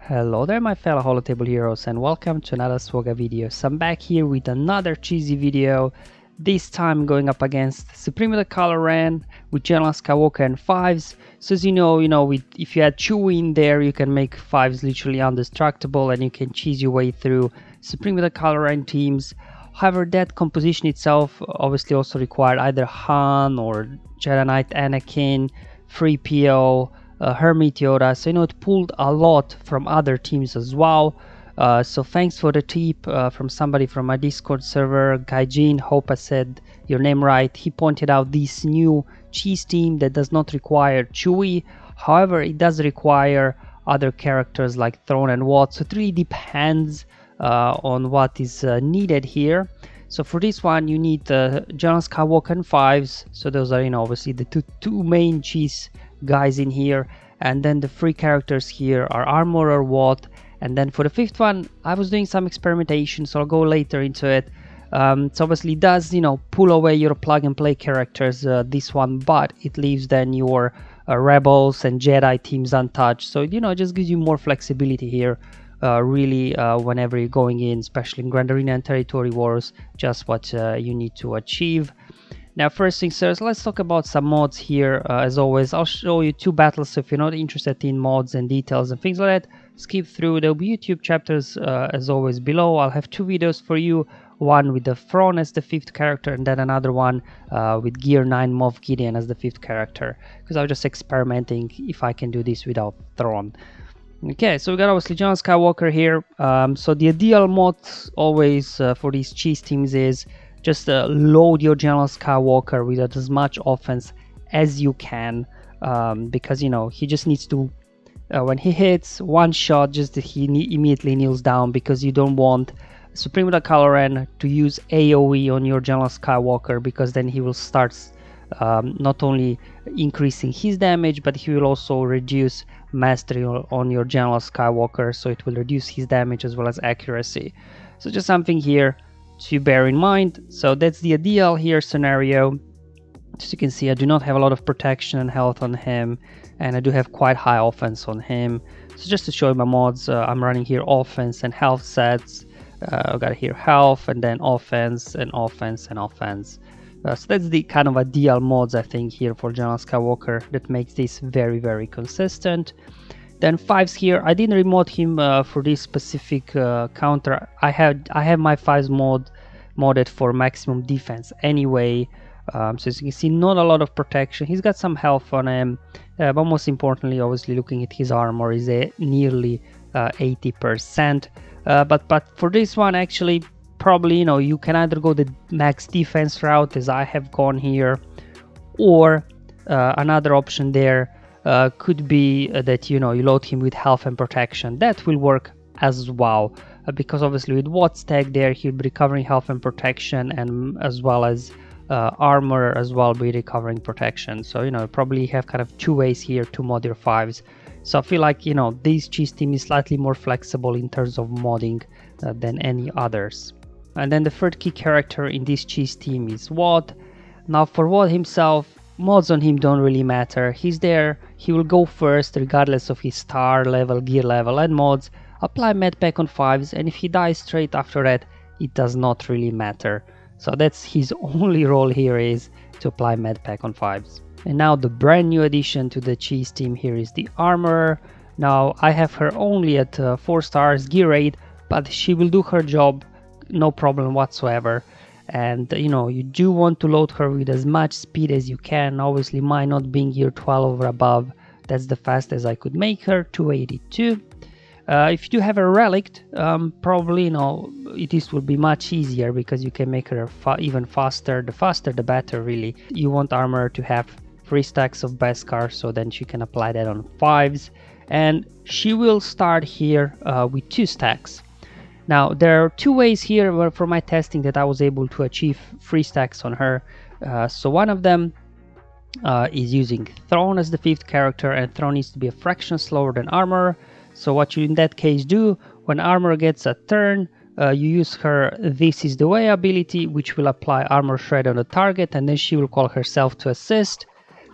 Hello there my fellow holotable heroes and welcome to another SWGOH video. So I'm back here with another cheesy video, this time going up against Supreme Leader Kylo Ren with General Skywalker and 5s. So as you know, if you add Chewie in there, you can make 5s literally indestructible and you can cheese your way through Supreme Leader Kylo Ren teams. However, that composition itself obviously also required either Han or Jedi Knight Anakin, 3PO, Hermit Yoda, so it pulled a lot from other teams as well. So thanks for the tip from somebody from my Discord server, Gideon. Hope I said your name right. He pointed out this new cheese team that does not require Chewie. However, it does require other characters like Thrawn and Watt. So it really depends on what is needed here. So for this one, you need General Skywalker and 5s. So those are, obviously the two main cheese guys in here, and then the three characters here are Armor or Watt. And then for the fifth one, I was doing some experimentation, so I'll go later into it. So obviously it does, pull away your plug and play characters, this one, but it leaves then your Rebels and Jedi teams untouched. So it just gives you more flexibility here. Really, whenever you're going in, especially in Grand Arena and Territory Wars, just what you need to achieve. Now, first things first, let's talk about some mods here. As always, I'll show you two battles, so if you're not interested in mods and details and things like that, skip through. There'll be YouTube chapters, as always, below. I'll have two videos for you, one with the Thrawn as the 5th character, and then another one with Gear 9 Moff Gideon as the 5th character, because I was just experimenting if I can do this without Thrawn. Okay, so we got obviously General Skywalker here. So the ideal mod always for these cheese teams is just load your General Skywalker with as much offense as you can, because he just needs to, when he hits one shot, he immediately kneels down, because you don't want Supreme Leader Kylo Ren to use AoE on your General Skywalker, because then he will start not only increasing his damage, but he will also reduce mastery on your General Skywalker, so it will reduce his damage as well as accuracy. So just something here to bear in mind. So that's the ideal here scenario. As you can see, I do not have a lot of protection and health on him, and I do have quite high offense on him. So just to show you my mods, I'm running here offense and health sets. I've got here health and then offense and offense and offense. So that's the kind of ideal mods, I think, here for General Skywalker, that makes this very, very consistent. Then 5s here, I didn't remote him for this specific counter. I have my 5s modded for maximum defense anyway. So as you can see, not a lot of protection. He's got some health on him, but most importantly, obviously looking at his armor, is nearly 80%. But for this one, actually, probably you can either go the max defense route, as I have gone here, or another option there could be that you load him with health and protection. That will work as well, because obviously with Watt's tag there, he'll be recovering health and protection, and as well as armor as well be recovering protection. So probably have kind of two ways here to mod your 5s. So I feel like this cheese team is slightly more flexible in terms of modding than any others. And then the third key character in this cheese team is Watt. Now for Watt himself, mods on him don't really matter. He's there, he will go first regardless of his star level, gear level and mods. Apply medpack on 5s, and if he dies straight after that, it does not really matter. So that's his only role here, is to apply medpack on 5s. And now the brand new addition to the cheese team here is the Armor. Now I have her only at 4 stars, gear 8, but she will do her job, no problem whatsoever. And you do want to load her with as much speed as you can. Obviously, mine not being gear 12 or above, that's the fastest I could make her, 282. If you do have a relic, probably it will be much easier, because you can make her even faster. The faster the better, really. You want Armor to have 3 stacks of Beskar, so then she can apply that on 5s, and she will start here with 2 stacks. Now there are 2 ways here where for my testing that I was able to achieve 3 stacks on her. So one of them is using Thrawn as the 5th character, and Thrawn needs to be a fraction slower than Armor. So what you in that case do, when Armor gets a turn, you use her This Is The Way ability, which will apply Armor Shred on the target, and then she will call herself to assist.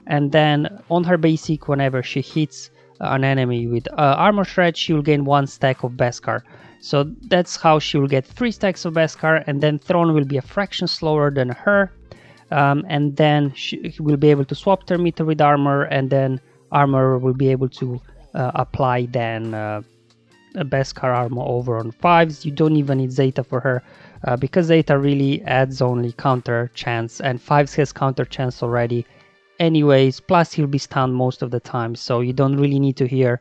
And then on her basic, whenever she hits an enemy with armor shred, she will gain 1 stack of Beskar. So that's how she will get 3 stacks of Beskar, and then Thrawn will be a fraction slower than her. And then she will be able to swap Thermeter with armor, and then armor will be able to apply then a Beskar armor over on 5s. You don't even need Zeta for her, because Zeta really adds only counter chance, and 5s has counter chance already anyways, plus he'll be stunned most of the time, so you don't really need to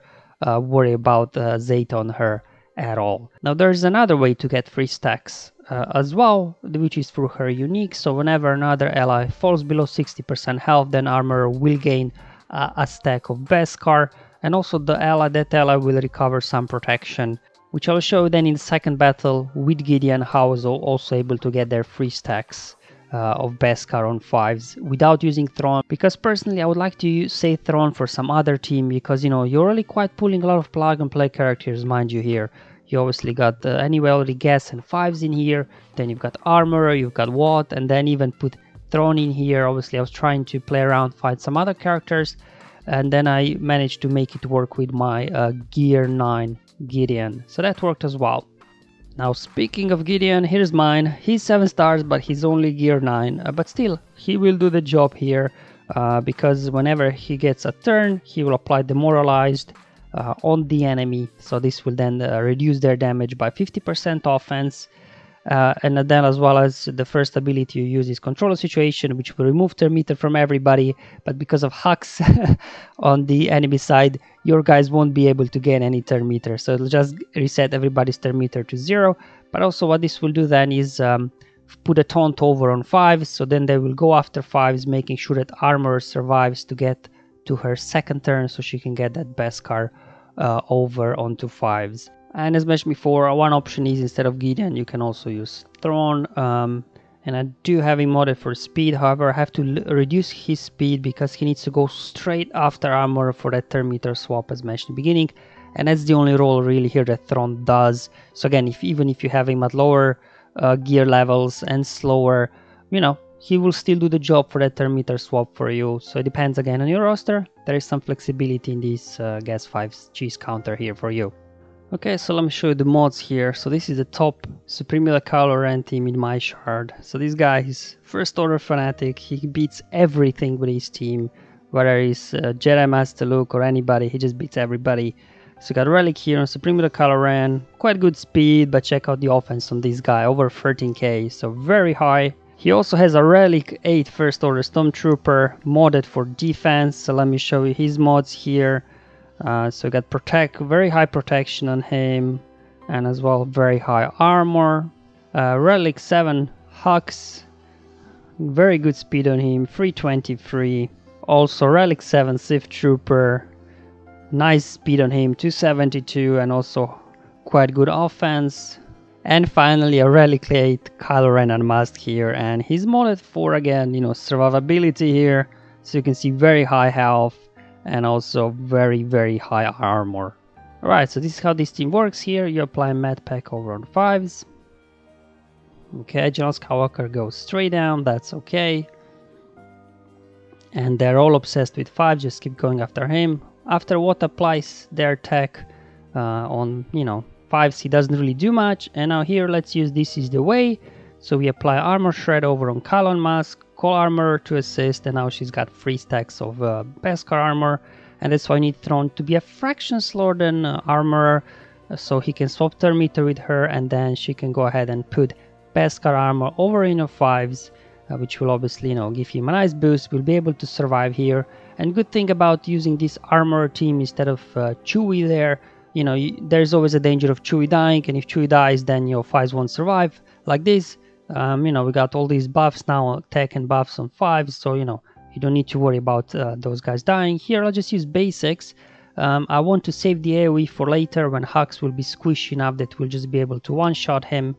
worry about Zeta on her at all. Now there's another way to get 3 stacks as well, which is through her unique. So whenever another ally falls below 60% health, then armor will gain a stack of Beskar, and also that ally will recover some protection, which I'll show then in the second battle with Gideon how I was also able to get their 3 stacks of Beskar on 5s without using Thrawn, because personally I would like to say Thrawn for some other team, because you know, you're really quite pulling a lot of plug and play characters, mind you. Here you obviously got anyway already GAC and 5s in here, then you've got armor, you've got Watt, and then even put Thrawn in here. Obviously I was trying to play around, find some other characters, and then I managed to make it work with my gear 9 Gideon, so that worked as well. Now speaking of Gideon, here's mine. He's 7 stars, but he's only gear 9, but still he will do the job here, because whenever he gets a turn, he will apply Demoralized on the enemy, so this will then reduce their damage by 50% offense. And then as well as the first ability you use is Control the Situation, which will remove Thermeter from everybody, but because of hacks on the enemy side, your guys won't be able to gain any Thermeter, so it'll just reset everybody's Thermeter to 0. But also what this will do then is put a taunt over on 5s, so then they will go after 5s, making sure that armor survives to get to her second turn, so she can get that Beskar over onto 5s. And as mentioned before, one option is instead of Gideon, you can also use Thrawn. And I do have him modded for speed, however I have to reduce his speed because he needs to go straight after armor for that Thermeter swap as mentioned in the beginning. And that's the only role really here that Thrawn does. So again, even if you have him at lower gear levels and slower, you know, he will still do the job for that Thermeter swap for you. So it depends again on your roster. There is some flexibility in this GAC 5's cheese counter here for you. Okay, so let me show you the mods here. So this is the top Supreme Kylo Ren team in my shard. So this guy is first order fanatic. He beats everything with his team, whether he's Jedi Master Luke or anybody, he just beats everybody. So got Relic here on Supreme Kylo Ren, quite good speed, but check out the offense on this guy, over 13k, so very high. He also has a Relic 8 first order Stormtrooper modded for defense. So let me show you his mods here. So got very high protection on him, and as well very high armor. Relic 7 Hux, very good speed on him, 323. Also Relic 7 Sith Trooper, nice speed on him, 272, and also quite good offense. And finally a Relic 8 Kylo Ren Unmasked here, and he's modded for, again, you know, survivability here. So you can see very high health and also very high armor. Alright, so this is how this team works here. You apply Med Pack over on 5s. Okay, General Skywalker goes straight down, that's okay. And they're all obsessed with 5, just keep going after him. After Watt applies their tech on, you know, 5s, he doesn't really do much. And now here, let's use This Is The Way. So we apply Armor Shred over on Kylo Unmasked, Call Armor to assist, and now she's got 3 stacks of Beskar armor, and that's why I need Thrawn to be a fraction slower than Armorer, so he can swap Thermeter with her, and then she can go ahead and put Beskar armor over in her 5s, which will obviously, you know, give him a nice boost. We'll be able to survive here. And good thing about using this armor team instead of Chewie there, you know, there's always a danger of Chewie dying, and if Chewie dies, then your 5s won't survive like this. You know, we got all these buffs now, tech and buffs on 5s, so you know, you don't need to worry about those guys dying. Here I'll just use basics. I want to save the AoE for later when Hux will be squishy enough that we'll just be able to one-shot him.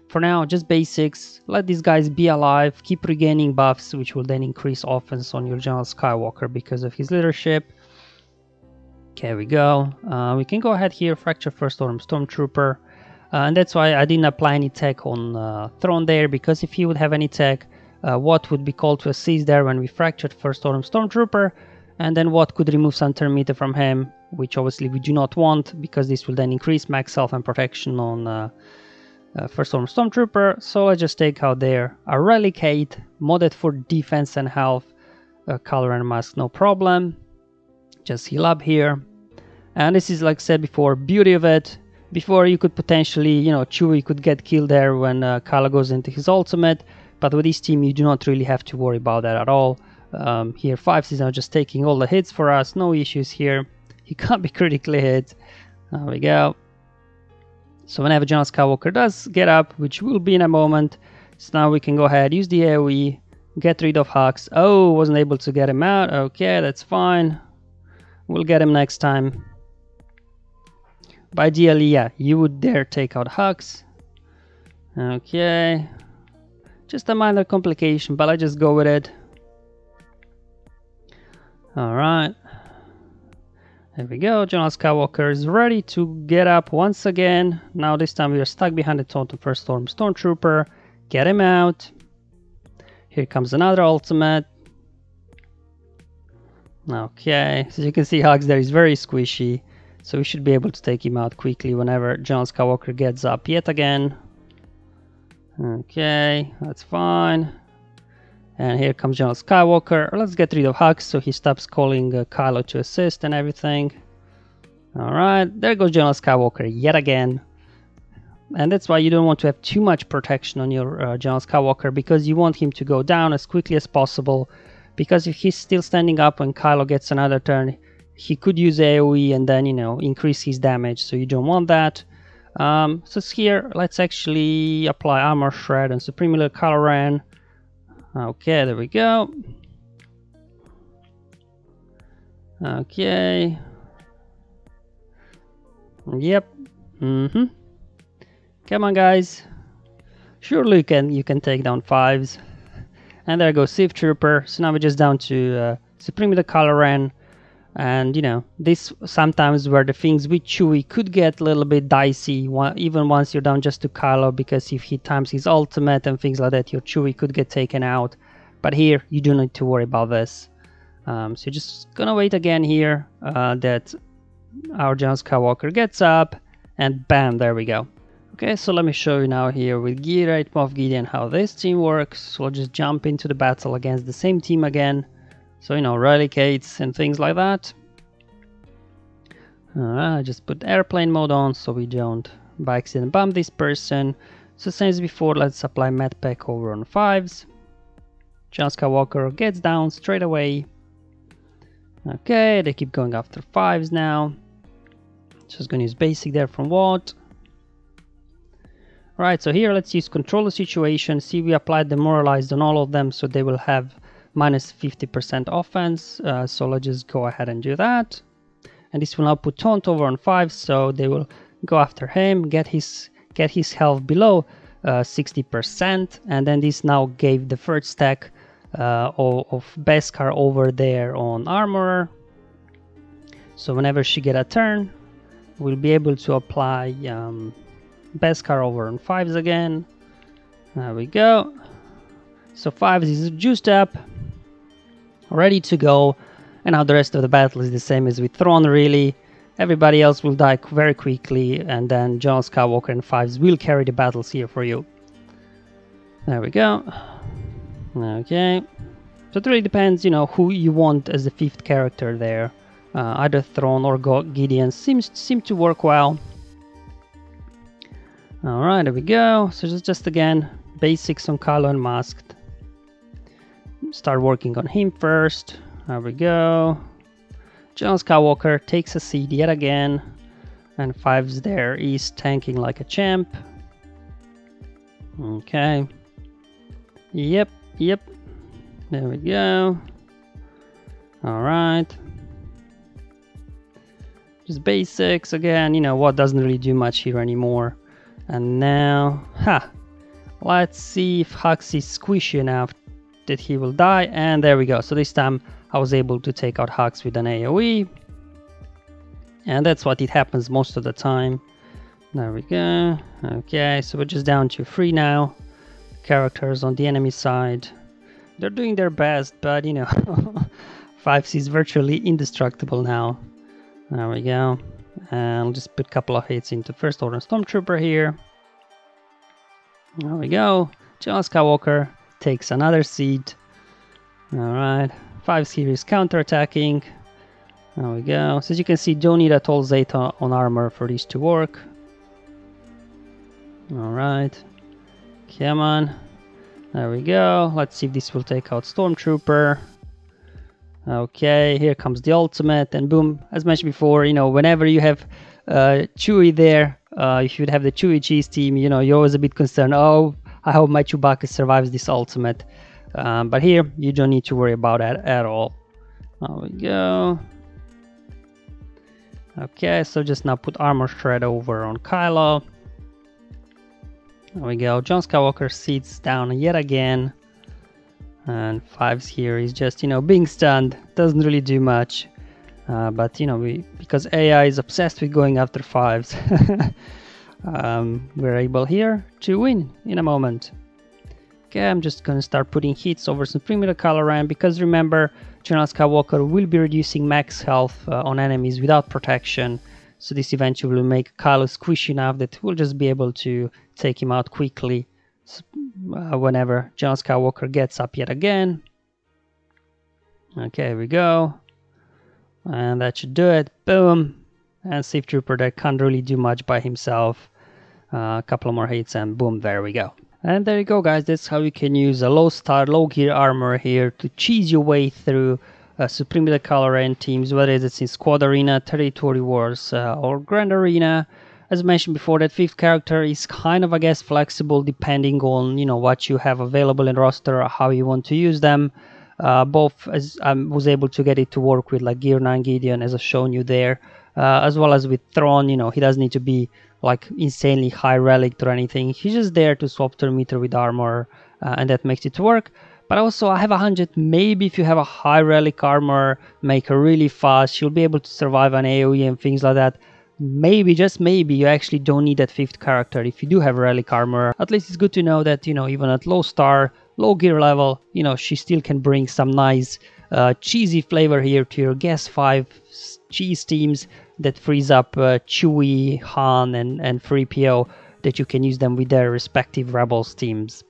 For now, just basics. Let these guys be alive, keep regaining buffs, which will then increase offense on your General Skywalker because of his leadership. Okay, we go. We can go ahead here, Fracture First Order Stormtrooper. And that's why I didn't apply any tech on Thrawn there, because if he would have any tech, Watt would be called to assist there when we fractured First Order Stormtrooper, and then Watt could remove some Thermeter from him, which obviously we do not want because this will then increase max health and protection on First Order Stormtrooper. So let's just take out there a Relicate, modded for defense and health, color and mask, no problem. Just heal up here. And this is, like I said before, beauty of it. Before you could potentially, you know, Chewie could get killed there when Kylo goes into his ultimate, but with this team you do not really have to worry about that at all. Here Fives is now just taking all the hits for us, no issues here. He can't be critically hit. There we go. So whenever General Skywalker does get up, which will be in a moment, so now we can go ahead, use the AoE, get rid of Hux. Oh, wasn't able to get him out. Okay, that's fine. We'll get him next time. But ideally, yeah, you would dare take out Hux. Okay. Just a minor complication, but I just go with it. Alright. There we go. General Skywalker is ready to get up once again. Now this time we are stuck behind the Taunton First Order Stormtrooper. Get him out. Here comes another ultimate. Okay. So you can see Hux there is very squishy. So we should be able to take him out quickly whenever General Skywalker gets up yet again. Okay, that's fine. And here comes General Skywalker. Let's get rid of Hux so he stops calling Kylo to assist and everything. Alright, there goes General Skywalker yet again. And that's why you don't want to have too much protection on your General Skywalker, because you want him to go down as quickly as possible. Because if he's still standing up when Kylo gets another turn, he could use AoE and then, you know, increase his damage, so you don't want that. So here, let's actually apply Armor Shred and Supreme Leader Kylo Ren. Okay, there we go. Okay. Yep. Come on, guys. Surely you can take down Fives. And there goes Sith Trooper. So now we're just down to Supreme Leader Kylo Ren. And you know, this sometimes where the things with Chewie could get a little bit dicey, even once you're down just to Kylo, because if he times his ultimate and things like that, your Chewie could get taken out. But here you don't need to worry about this. So you're just gonna wait again here that our General Skywalker gets up, and bam, there we go. Okay, so let me show you now here with Moff Gideon how this team works. So we'll just jump into the battle against the same team again. So, you know, Relicates and things like that. I just put airplane mode on so we don't by accident bump this person. So same as before, let's apply Med Pack over on Fives. General Skywalker gets down straight away. Okay, they keep going after Fives now. Just gonna use basic there from Watt. Right, so here let's use control the situation. See, we applied demoralized on all of them, so they will have minus 50% offense. So let's just go ahead and do that. And this will now put Taunt over on 5, so they will go after him, get his health below 60%, and then this now gave the third stack of Beskar over there on Armorer. So whenever she get a turn, we'll be able to apply Beskar over on 5s again. There we go. So 5s is juiced up, ready to go, and now the rest of the battle is the same as with Thrawn, really. Everybody else will die very quickly, and then General Skywalker and 5s will carry the battles here for you. There we go. Okay. So it really depends, you know, who you want as the 5th character there. Either Thrawn or Gideon seem to work well. Alright, there we go. So just again, basics on Kylo Unmasked. Start working on him first. There we go. General Skywalker takes a seat yet again. And 5's there is tanking like a champ. Okay. Yep. There we go. Alright. Just basics again. You know what, doesn't really do much here anymore. And now, let's see if Hux is squishy enough that he will die. And there we go. So this time I was able to take out Hux with an AoE. And that's what it happens most of the time. There we go. Okay, so we're just down to 3 now. Characters on the enemy side. They're doing their best, but you know, 5's is virtually indestructible now. There we go. And I'll just put a couple of hits into First Order Stormtrooper here. There we go. General Skywalker takes another seat. Alright. 5 here is counterattacking. There we go. So as you can see, don't need at all Zeta on armor for this to work. Alright. Come on. There we go. Let's see if this will take out Stormtrooper. Okay, here comes the ultimate, and boom, as mentioned before, you know, whenever you have Chewie there, if you'd have the Chewie cheese team, you know, you're always a bit concerned, oh, I hope my Chewbacca survives this ultimate. But here, you don't need to worry about that at all. There we go. Okay, so just now put Armor Shred over on Kylo. There we go. John Skywalker sits down yet again. And 5s here is just, you know, being stunned. Doesn't really do much. But, you know, because AI is obsessed with going after 5s. We're able here to win in a moment. Okay, I'm just going to start putting hits over Supreme Kylo Ren, because remember, General Skywalker will be reducing max health on enemies without protection. So this eventually will make Kylo squishy enough that we'll just be able to take him out quickly whenever General Skywalker gets up yet again. Okay, here we go. And that should do it. Boom. And Sith Trooper that can't really do much by himself. A couple more hits and boom, there we go. And there you go, guys. That's how you can use a low star, low gear armor here to cheese your way through Supreme Kylo Ren teams, whether it's in Squad Arena, Territory Wars, or Grand Arena. As mentioned before, that 5th character is kind of, I guess, flexible depending on, you know, what you have available in roster or how you want to use them. Both, as I was able to get it to work with, like Gear 9 Gideon, as I've shown you there, as well as with Thrawn. You know, he doesn't need to be like insanely high relic or anything. He's just there to swap thermometer with armor, and that makes it work. But also, I have 100. Maybe if you have a high relic armor, make her really fast, you'll be able to survive an AoE and things like that. Maybe, just maybe, you actually don't need that 5th character if you do have relic armor. At least it's good to know that, you know, even at low star, low gear level, you know, she still can bring some nice cheesy flavor here to your GAC 5 cheese teams that frees up Chewie, Han, and 3PO, that you can use them with their respective Rebels teams.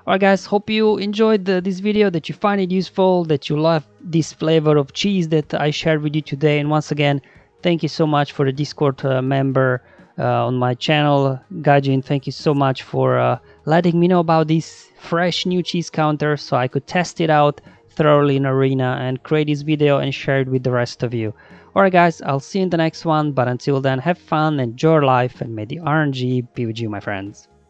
Alright guys, hope you enjoyed this video, that you find it useful, that you love this flavor of cheese that I shared with you today. And once again, thank you so much for the Discord member on my channel, Gideon. Thank you so much for letting me know about this fresh new cheese counter so I could test it out thoroughly in Arena and create this video and share it with the rest of you. Alright guys, I'll see you in the next one, but until then, have fun, enjoy life, and may the RNG be with you, my friends.